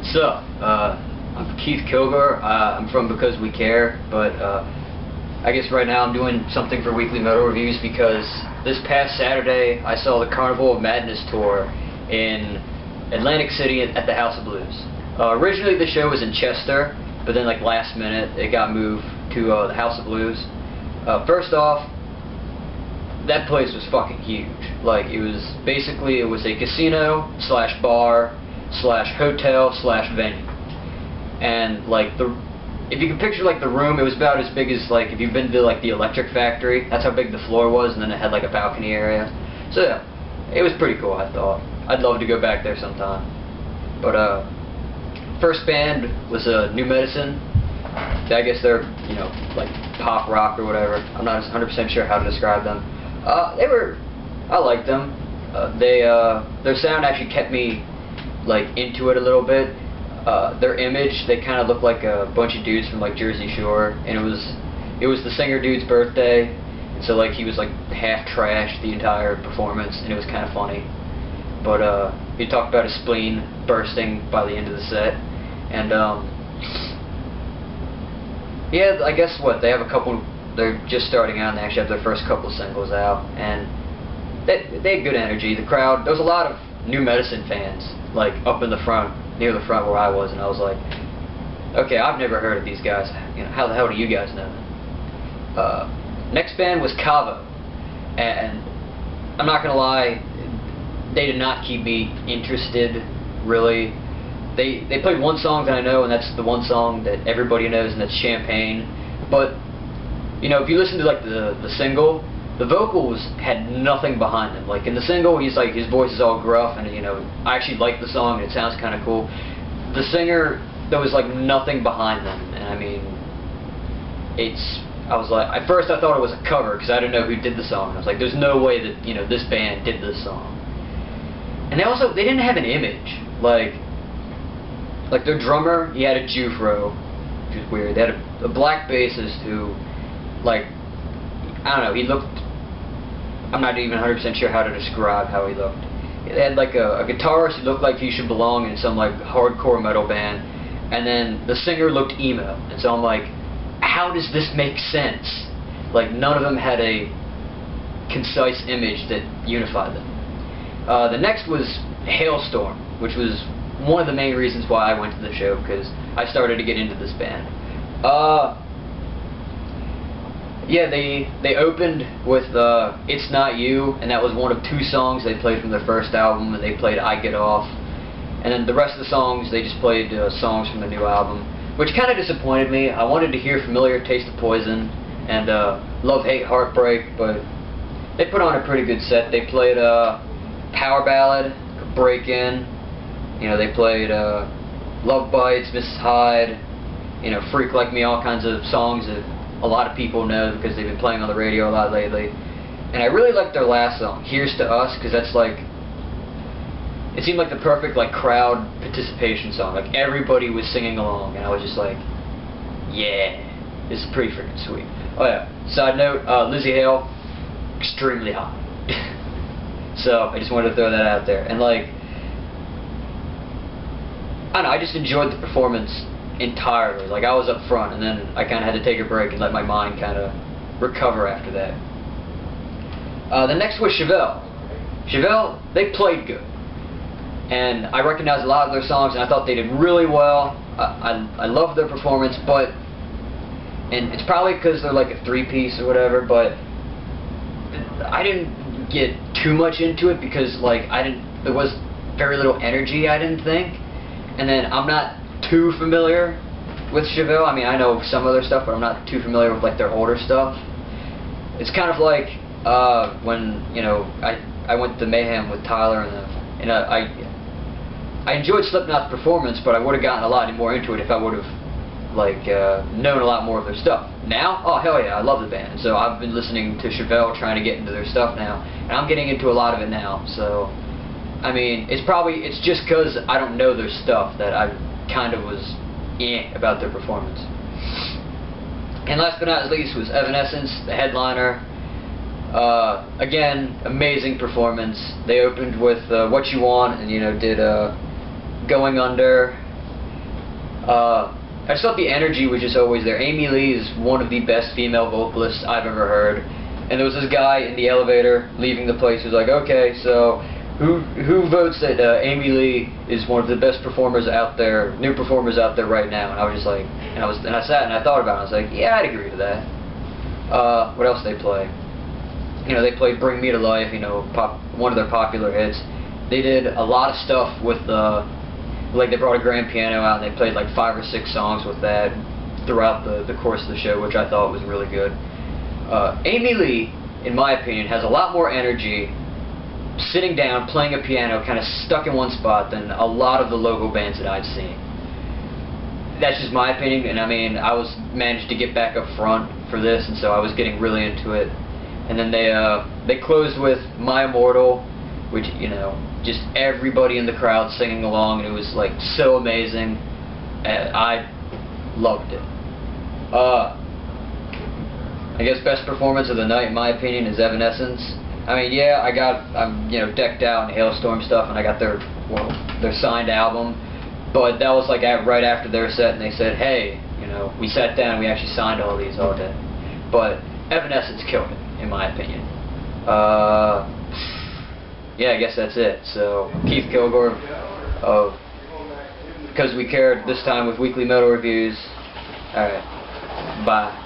What's up? I'm Keith Kilgore. I'm from Because We Care, but I guess right now I'm doing something for Weekly Metal Reviews because this past Saturday I saw the Carnival of Madness tour in Atlantic City at the House of Blues. Originally the show was in Chester, but then like last minute it got moved to the House of Blues. First off, that place was fucking huge. Like it was a casino slash bar slash hotel slash venue, and like if you can picture like the room, it was about as big as like if you've been to like the Electric Factory. That's how big the floor was, and then it had like a balcony area. So yeah, it was pretty cool. I thought I'd love to go back there sometime. But first band was New Medicine. I guess they're like pop rock or whatever. I'm not 100% sure how to describe them. I liked them. Their sound actually kept me like into it a little bit. Their image, they kind of looked like a bunch of dudes from like Jersey Shore, and it was the singer dude's birthday, and so like he was like half trashed the entire performance, and it was kind of funny. But he talked about his spleen bursting by the end of the set, and yeah, I guess they have a couple. They're just starting out, and they actually have their first couple of singles out, and they had good energy. The crowd, there was a lot of New Medicine fans, like up in the front, near the front where I was, and I was like, okay, I've never heard of these guys. How the hell do you guys know them? Next band was Cavo, and I'm not gonna lie, they did not keep me interested, really. They played one song that I know, and that's the one song that everybody knows, and that's Champagne. But if you listen to like the single, the vocals had nothing behind them. Like in the single, he's like, his voice is all gruff, and I actually like the song, and it sounds kind of cool. The singer, there was like nothing behind them, and I mean, I was like, at first I thought it was a cover because I didn't know who did the song. I was like, there's no way that this band did this song. And they didn't have an image. Like their drummer, he had a Jufro, which is weird. They had a black bassist who, like, I don't know, he looked, I'm not even 100% sure how to describe how he looked. They had like a guitarist who looked like he should belong in some like hardcore metal band, and then the singer looked emo, and so I'm like, how does this make sense? Like none of them had a concise image that unified them. The next was Hailstorm, which was one of the main reasons why I went to the show, because I started to get into this band. Yeah, they opened with It's Not You, and that was one of two songs they played from their first album, and they played I Get Off. And then the rest of the songs, they just played songs from the new album, which kind of disappointed me. I wanted to hear Familiar, Taste of Poison, and Love, Hate, Heartbreak, but they put on a pretty good set. They played Power Ballad, Break In, they played Love Bites, Mrs. Hyde, Freak Like Me, all kinds of songs that a lot of people know because they've been playing on the radio a lot lately. And I really liked their last song, Here's to Us, because that's like, it seemed like the perfect like crowd participation song. Like everybody was singing along, and I was just like, yeah, this is pretty freaking sweet. Oh yeah, side note, Lizzie Hale, extremely hot. So I just wanted to throw that out there. And like, I don't know, I just enjoyed the performance entirely. Like I was up front, and then I kind of had to take a break and let my mind kind of recover after that. The next was Chevelle. Chevelle, they played good, and I recognized a lot of their songs, and I thought they did really well. I loved their performance, and it's probably because they're like a three-piece or whatever, but I didn't get too much into it because like there was very little energy, I didn't think. And then I'm not too familiar with Chevelle. I mean, I know some of their stuff, but I'm not too familiar with like their older stuff. It's kind of like when I went to Mayhem with Tyler, and I enjoyed Slipknot's performance, but I would have gotten a lot more into it if I would have like known a lot more of their stuff. Now, oh hell yeah, I love the band, and so I've been listening to Chevelle, trying to get into their stuff now, and I'm getting into a lot of it now. So I mean, it's just because I don't know their stuff that I kind of was about their performance. And last but not least was Evanescence, the headliner. Again, amazing performance. They opened with What You Want, and did Going Under, I just thought the energy was just always there. Amy Lee is one of the best female vocalists I've ever heard. And there was this guy in the elevator leaving the place who's like, okay, so who votes that Amy Lee is one of the best performers out there, new performers out there right now? And I was just like, and I sat and I thought about it. I was like, yeah, I'd agree to that. What else did they play? You know, they played Bring Me to Life, you know, one of their popular hits. They did a lot of stuff with like they brought a grand piano out and they played like 5 or 6 songs with that throughout the course of the show, which I thought was really good. Amy Lee, in my opinion, has a lot more energy sitting down, playing a piano, kind of stuck in one spot than a lot of the local bands that I've seen. That's just my opinion, and I mean, I managed to get back up front for this, and so I was getting really into it. And then they closed with My Immortal, which, you know, just everybody in the crowd singing along, and it was like so amazing. And I loved it. I guess best performance of the night, in my opinion, is Evanescence. I mean, yeah, I'm you know, decked out in Hailstorm stuff, and I got their signed album, but that was like right after their set, and they said, hey, you know, we sat down and we actually signed all these all day. But Evanescence killed it, in my opinion. Yeah, I guess that's it. So, Keith Kilgore of Because We Cared, this time with Weekly Metal Reviews. Alright, bye.